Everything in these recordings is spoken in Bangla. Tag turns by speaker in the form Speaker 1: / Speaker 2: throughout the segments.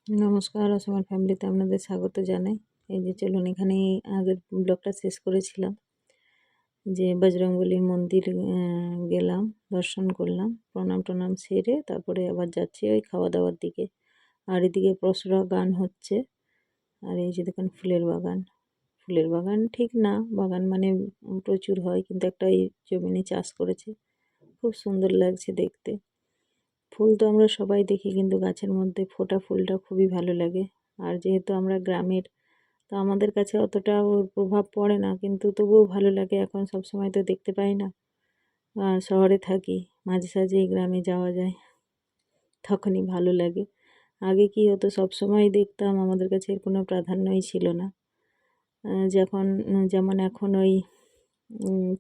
Speaker 1: নমস্কার, অসমের ফ্যামিলিতে আপনাদের স্বাগত জানাই। এই যে চলুন এখানেই আগের ব্লগটা শেষ করেছিলাম যে বজরংবলীর মন্দির গেলাম, দর্শন করলাম, প্রণাম সেরে তারপরে আবার যাচ্ছি ওই খাওয়া দাওয়ার দিকে। আর এদিকে পসরা গান হচ্ছে। আর এই যে দেখুন ফুলের বাগান ঠিক না, বাগান মানে প্রচুর হয়, কিন্তু একটা এই জমিনে চাষ করেছে, খুব সুন্দর লাগছে দেখতে। ফুল তো আমরা সবাই দেখি, কিন্তু গাছের মধ্যে ফোটা ফুলটা খুবই ভালো লাগে। আর যেহেতু আমরা গ্রামের, তো আমাদের কাছে অতটা ওর প্রভাব পড়ে না, কিন্তু তবুও ভালো লাগে। এখন সব সময় তো দেখতে পাই না, শহরে থাকি, মাঝে সাঝেই গ্রামে যাওয়া যায়, তখনই ভালো লাগে। আগে কি হতো, সব সময় দেখতাম, আমাদের কাছে এর কোনো প্রাধান্যই ছিল না। যেমন এখন ওই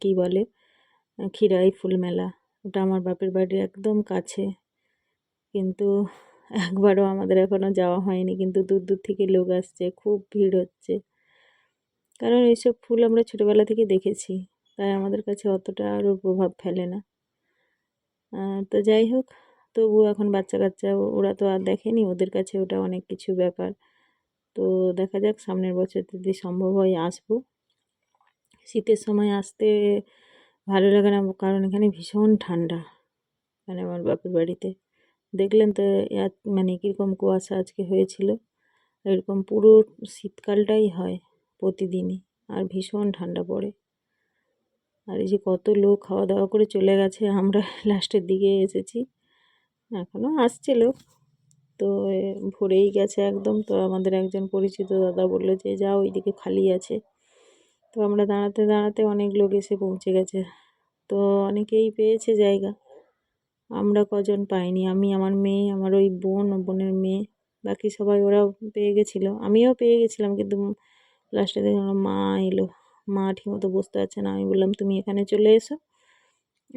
Speaker 1: কি বলে, ক্ষীরাই ফুল মেলা, ওটা আমার বাপের বাড়ির একদম কাছে, কিন্তু একবারও আমাদের এখনও যাওয়া হয়নি। কিন্তু দূর দূর থেকে লোক আসছে, খুব ভিড় হচ্ছে, কারণ এইসব ফুল আমরা ছোটোবেলা থেকে দেখেছি, তাই আমাদের কাছে অতটা আরও প্রভাব ফেলে না। তো যাই হোক, তবুও এখন বাচ্চা কাচ্চা ওরা তো আর দেখেনি, ওদের কাছে ওটা অনেক কিছু ব্যাপার। তো দেখা যাক, সামনের বছর যদি সম্ভব হয় আসবো। শীতের সময় আসতে ভালো লাগে না, কারণ এখানে ভীষণ ঠান্ডা। মানে আমার বাপের বাড়িতে দেখলেন তো, মানে কীরকম কুয়াশা আজকে হয়েছিল, এরকম পুরো শীতকালটাই হয় প্রতিদিনই, আর ভীষণ ঠান্ডা পড়ে। আর এই যে কত লোক খাওয়া দাওয়া করে চলে গেছে, আমরা লাস্টের দিকে এসেছি, এখনও আসছে লোক। তো ভরেই গেছে একদম। তো আমাদের একজন পরিচিত দাদা বললো যে যাও, ওইদিকে খালি আছে। তো আমরা দাঁড়াতে দাঁড়াতে অনেক লোক এসে পৌঁছে গেছে, তো অনেকেই পেয়েছে জায়গা, আমরা কজন পাইনি। আমি, আমার মেয়ে, আমার ওই বোনের মেয়ে, বাকি সবাই ওরাও পেয়ে গেছিলো, আমিও পেয়ে গেছিলাম। কিন্তু লাস্টে দেখলাম মা এলো, মা ঠিকমতো বসতে পারছে না। আমি বললাম তুমি এখানে চলে এসো,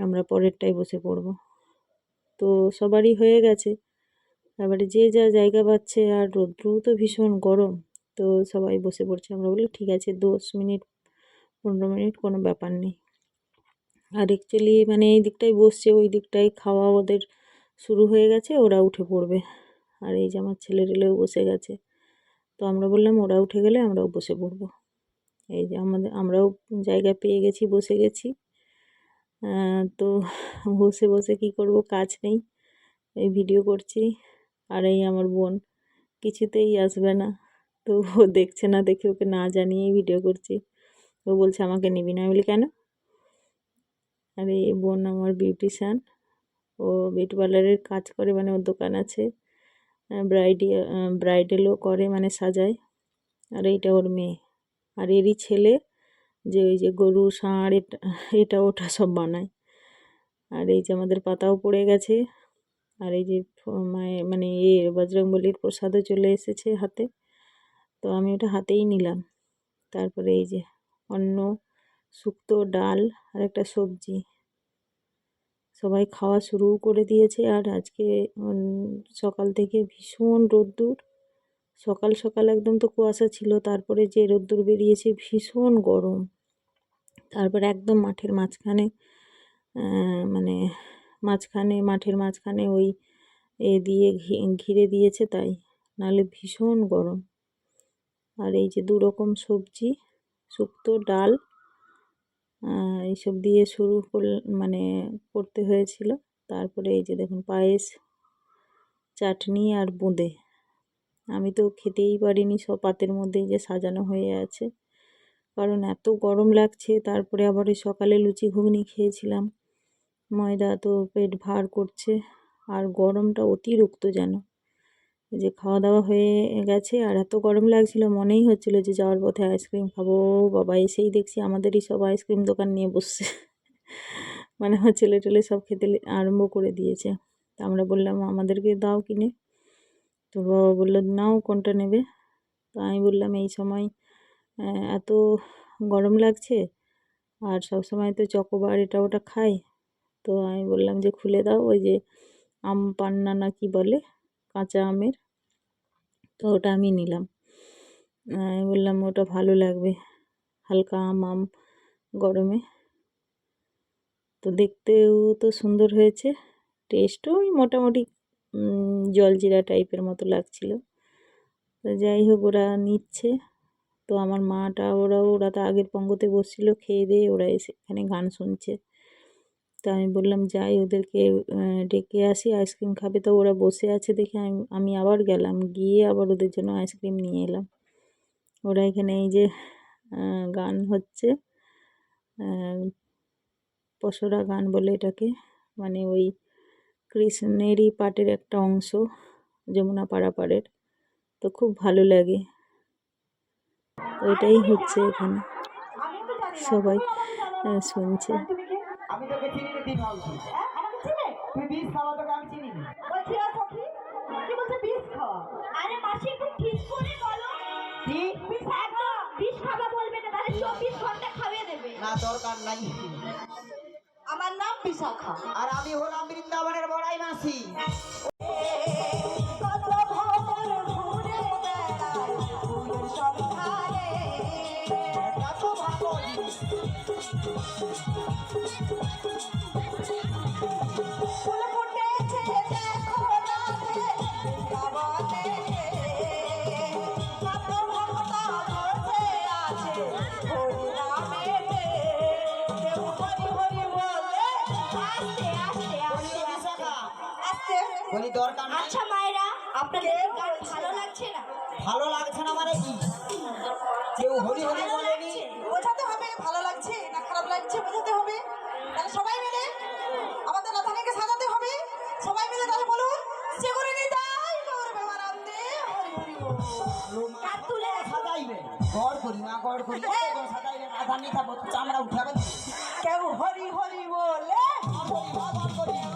Speaker 1: আমরা পরেরটাই বসে পড়বো। তো সবারই হয়ে গেছে, তারপরে যে যা জায়গা পাচ্ছে, আর রৌদ্রও তো ভীষণ গরম, তো সবাই বসে পড়ছে। আমরা বলি ঠিক আছে, 10 মিনিট 15 মিনিট কোনো ব্যাপার নেই। আর অ্যাকচুয়ালি মানে এই দিকটায় বসছে, ওই দিকটায় খাওয়া ওদের শুরু হয়ে গেছে, ওরা উঠে পড়বে। আর এই যে আমার ছেলেরেলেও বসে গেছে, তো আমরা বললাম ওরা উঠে গেলে আমরাও বসে পড়বো। এই যে আমরাও জায়গা পেয়ে গেছি, বসে গেছি। তো বসে বসে কী করব, কাজ নেই, এই ভিডিও করছি। আর এই আমার বোন কিছুতেই আসবে না, তো ও দেখছে না, দেখে ওকে না জানিয়েই ভিডিও করছি। ও বলছে আমাকে নিবি না। আমি বলি কেন? আর এই বোন আমার বিউটিশিয়ান, ও বিউটি পার্লারের কাজ করে, মানে ওর দোকান আছে, ব্রাইডালও করে, মানে সাজায়। আর এইটা ওর মেয়ে। আর এরই ছেলে, যে ওই যে গরু ষাঁড় এটা ওটা সব বানায়। আর এই যে আমাদের পাতাও পড়ে গেছে। আর এই যে মায়ের মানে বজরংবলীর প্রসাদও চলে এসেছে হাতে, তো আমি ওটা হাতেই নিলাম। তারপরে এই যে অন্ন, শুক্তো, ডাল আর একটা সবজি, সবাই খাওয়া শুরু করে দিয়েছে। আর আজকে সকাল থেকে ভীষণ রোদ্দুর, সকাল সকাল একদম তো কুয়াশা ছিল, তারপরে যে রোদ্দুর বেরিয়েছে, ভীষণ গরম। তারপর একদম মাঠের মাঝখানে, মানে মাঠের মাঝখানে ওই দিয়ে ঘিরে দিয়েছে, তাই নাহলে ভীষণ গরম। আর এই যে 2 রকম সবজি, শুক্তো, ডাল, এইসব দিয়ে মানে করতে হয়েছিল। তারপরে এই যে দেখুন পায়েস, চাটনি আর বোঁদে। আমি তো খেতেই পারিনি, সব পাতের মধ্যেই যে সাজানো হয়ে আছে, কারণ এত গরম লাগছে। তারপরে আবার ওই সকালে লুচি ঘুগনি খেয়েছিলাম, ময়দা, তো পেট ভার করছে। আর গরমটা অতিরিক্ত যেন, যে খাওয়া দাওয়া হয়ে গেছে আর এত গরম লাগছিল, মনেই হচ্ছিল যে যাওয়ার পথে আইসক্রিম খাবো। বাবা, এসেই দেখছি আমাদেরই সব আইসক্রিম দোকান নিয়ে বসছে, মানে আমার ছেলে টেলে সব খেতে আরম্ভ করে দিয়েছে। তা আমরা বললাম আমাদেরকে দাও কিনে, তো বাবা বললো নাও কোনটা নেবে। তো আমি বললাম এই সময় এত গরম লাগছে, আর সব সময় তো চকোবার এটা ওটা খাই, তো আমি বললাম যে খুলে দাও, ওই যে আম পান্না না কি বলে, কাঁচা আমের, তো ওটা আমি নিলাম। আমি বললাম ওটা ভালো লাগবে, হালকা আম গরমে। তো দেখতেও তো সুন্দর হয়েছে, টেস্টও ওই মোটামুটি জলজিরা টাইপের মতো লাগছিল। তো যাই হোক ওরা নিচ্ছে। তো আমার মাটা ওরা তো আগের পঙ্গতে বসছিল, খেয়ে দিয়ে ওরা এসে এখানে গান শুনছে। তো আমি বললাম যাই ওদেরকে ডেকে আসি, আইসক্রিম খাবে। তো ওরা বসে আছে দেখে আমি আবার গেলাম, গিয়ে আবার ওদের জন্য আইসক্রিম নিয়ে এলাম। ওরা এখানে এই যে গান হচ্ছে, পসরা গান বলে এটাকে, মানে ওই কৃষ্ণেরই পাটের একটা অংশ, যমুনা পাড়াপাড়ের। তো খুব ভালো লাগে। তো এটাই হচ্ছে এখানে, সবাই শুনছে।
Speaker 2: আমি তোকে চিনি নি, তুই ভাবছিস আমাকে চিনে? তুই বিষ খাওয়া, তোকে আমি চিনি নি। বলছি আর সখী কি বলছে বিষ খাওয়া?
Speaker 3: আরে মাসি একটু ঠিক করে বলো।
Speaker 2: কি
Speaker 3: বিষ একদম বিষ খাওয়া বলবে না, তাহলে 24 ঘন্টা খাইয়ে দেবে।
Speaker 2: না, দরকার নাই।
Speaker 3: আমার নাম বিশাখা।
Speaker 2: আর আমি হলাম বৃন্দাবনের বড়াই মাসি।
Speaker 3: কত ভ্রমণ ঘুরে বেড়াই ফুলের সন্ধানে।
Speaker 2: এত ভালো
Speaker 3: ফুল ফুটেছে দেখো রাতে বৃন্দাবনে। কত ভক্ত বসে আছে হরি নামেতে। কেউ হরি হরি বলে আস্তে আস্তে আস্তে আস্তে আস্তে।
Speaker 2: বলি দরকার নাই।
Speaker 3: আচ্ছা মায়েরা, আপনাদের কি গান ভালো লাগছে না?
Speaker 2: ভালো লাগছে না মানে কি? কেউ হরি হরি
Speaker 3: ভালো
Speaker 2: বলেনি।
Speaker 3: লাগছে? বোঝাতে হবে ভালো লাগছে না খারাপ লাগছে, বোঝাতে হবে। তাহলে সবাই মিলে আমাদের রাধাকে সাজাতে হবে। সবাই মিলে তাহলে বলুন, যে করে নি তাই করবে মারান্দে হরি হরি বল। কার তুলে
Speaker 2: সাজাইবে গড় করি না, গড় করি সাজাইবে রাধা নিতা চামড়া উঠাবে।
Speaker 3: কেউ হরি হরি বলে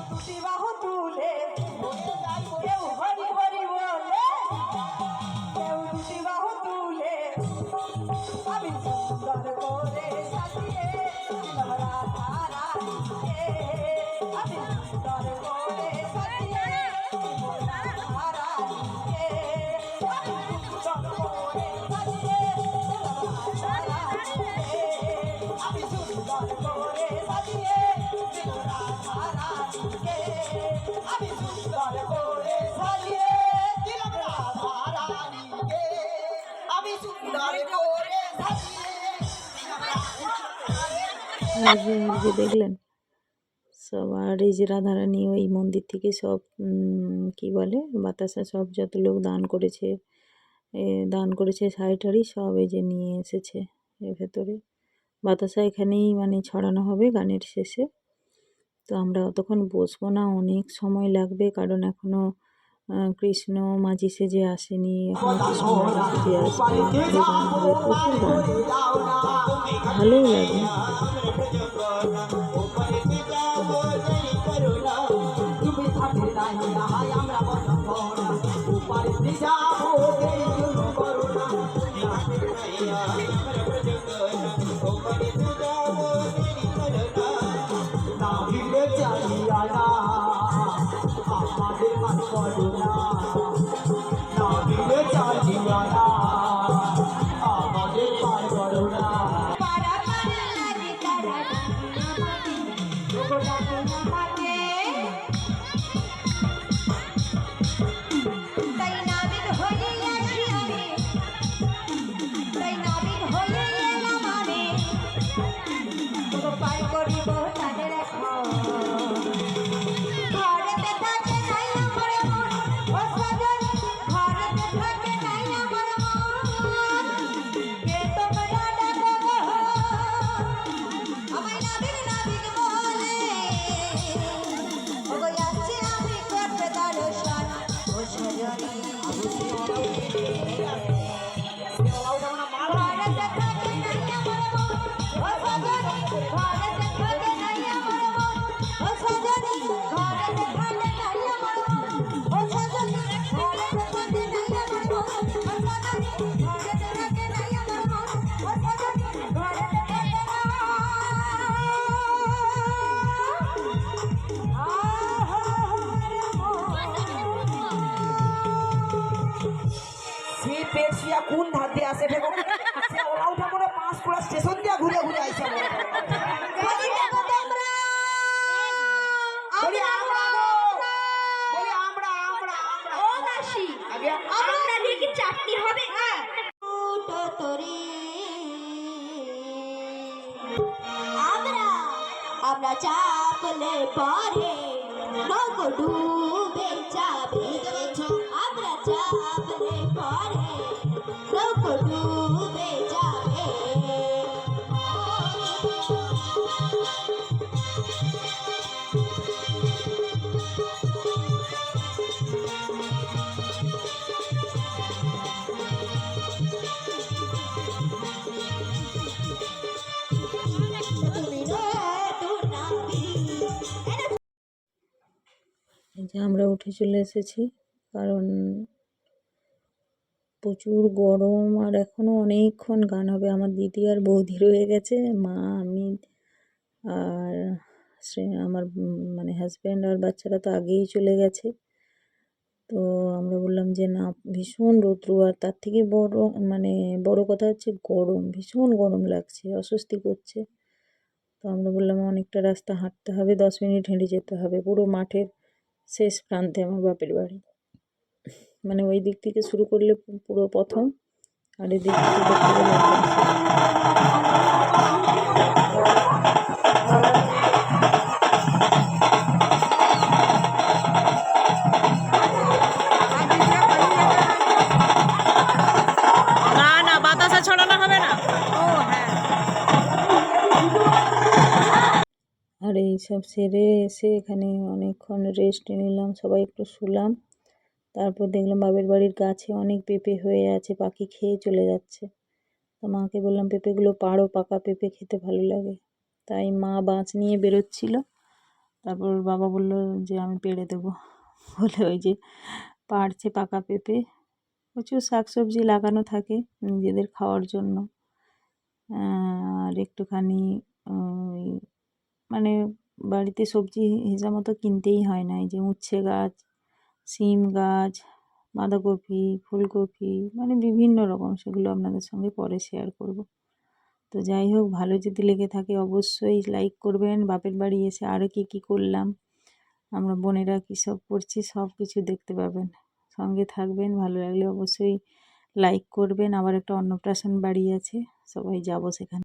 Speaker 3: দুটি বাহু তুলে। কেউ হরি হরি বলে কেউ দুটি বাহু তুলে। আমি সুন্দর করে সাজিয়ে দিলাম রাধা রানীকে। আমি সুন্দর করে সাজিয়ে দিলাম রাধা রানীকে। আমি সুন্দর করে সাজিয়ে দিলাম রাধা রানীকে। আমি সুন্দর করে সাজিয়ে দিলাম রাধা রানীকে। আমি সুন্দর করে সাজিয়ে দিলাম রাধা রানীকে।
Speaker 2: আমি সুন্দর করে
Speaker 1: আর এই যে দেখলেন সব, আর এই যে রাধারানী ওই মন্দির থেকে সব কি বলে বাতাসা সব যত লোক দান করেছে শাড়ি টাড়ি সব এই যে নিয়ে এসেছে এর ভেতরে। বাতাসা এখানেই মানে ছড়ানো হবে গানের শেষে। তো আমরা অতক্ষণ বসবো না, অনেক সময় লাগবে, কারণ এখনো কৃষ্ণ মাঝি সেজে আসেনি, এখনো কৃষ্ণ মাঝি সেজে আসবে, তারপরে গান হবে, প্রচুর গান হবে, ভালোই লাগে।
Speaker 2: তুমি থাকলে নাই হয় আমরা বন্ধ করো উপারে যাবো এই জন্য করো না না ভিড়ে চালিয়া না আমাদের মান করো না। না ভিড়ে চালিয়া না আমাদের মান করো না।
Speaker 3: পাড়া পাড়া লাগে তারা আমাকে। তাই নাবিক হয়ে আসি আমি, তাই নাবিক হয়ে এলাম আমি। তোকে পাই করিব তাদের এখন। ঘরেতে থাকে নাই আমার মন, ও সজন ঘরেতে থাকে নাই আমার মন। কে তোমরা ডাকো গো, আমায় নাবিক নাবিক বলে। ওগো আসছি আমি করতে দর্শন, ও সজনী। ঘরেতে থাকে নাই আমার মন, ও সজনী। ঘরেতে থাকে নাই আমার মন, ও সজনী। ঘরেতে থাকে নাই আমার মন, ও সজনী। ঘরেতে থাকে নাই আমার মন, ও সজনী। ঘরেতে থাকে নাই আমার মন, ও সজনী। ঘরেতে থাকে না।
Speaker 2: সে পেট শুয়া কোন ধার দিয়ে আসে ভেবো সে ওলা উঠা মনে পাঁশকুড়া স্টেশন দিয়ে ঘুরে ঘুরে আইছে মনে করে। বলি আমরা গো, বলি আমরা
Speaker 3: ও মাসি,
Speaker 2: আগে
Speaker 3: আমরা দিয়ে কি চাটনি চাপলে পরে নৌকো ডুবে যাবে আমরা চাপলে পরে নৌকো ডুবে যাবে তুমি নতুন নাবি
Speaker 1: এই যে আমরা উঠে চলে এসেছি, কারণ প্রচুর গরম আর এখনও অনেকক্ষণ গান হবে। আমার দিদি আর বৌদি রয়ে গেছে, মা, আমি আর আমার মানে হাজব্যান্ড আর বাচ্চারা তো আগেই চলে গেছে। তো আমরা বললাম যে না, ভীষণ রৌদ্র, আর তার থেকে বড় কথা হচ্ছে গরম, ভীষণ গরম লাগছে, অস্বস্তি করছে। তো আমরা বললাম অনেকটা রাস্তা হাঁটতে হবে, 10 মিনিট হেঁটে যেতে হবে, পুরো মাঠের শেষ প্রান্তে আমার বাপের বাড়ি। মানে ওই দিক থেকে শুরু করলে পুরো প্রথম, আর এদিক থেকে দেখতে গেলে একদম শেষ। না না, বাতাসা ছড়ানো হবে না। আর এইসব সেরে এসে এখানে অনেকক্ষণ রেস্ট নিলাম, সবাই একটু শুলাম। তারপর দেখলাম বাপের বাড়ির গাছে অনেক পেঁপে হয়ে আছে, পাখি খেয়ে চলে যাচ্ছে। তো মাকে বললাম পেঁপেগুলো পাড়ো, পাকা পেঁপে খেতে ভালো লাগে। তাই মা বাঁচ নিয়ে বেরোচ্ছিল, তারপর বাবা বলল যে আমি পেড়ে দেবো বলে ওই যে পাড়ছে পাকা পেঁপে। প্রচুর শাকসবজি লাগানো থাকে নিজেদের খাওয়ার জন্য, আর একটুখানি ওই মানে বাড়িতে সবজি হিসাব মতো কিনতেই হয় না। এই যে উচ্ছে গাছ, সিম গাছ, বাঁধাকপি, ফুলকপি, মানে বিভিন্ন রকম, সেগুলো আপনাদের সঙ্গে পরে শেয়ার করব। তো যাই হোক, ভালো যদি লেগে থাকে অবশ্যই লাইক করবেন। বাপের বাড়ি এসে আরও কী করলাম, আমরা বোনেরা কী সব করছি, সব কিছু দেখতে পাবেন। সঙ্গে থাকবেন, ভালো লাগলে অবশ্যই লাইক করবেন। আবার একটা অন্নপ্রাশন বাড়ি আছে, সবাই যাব সেখানে।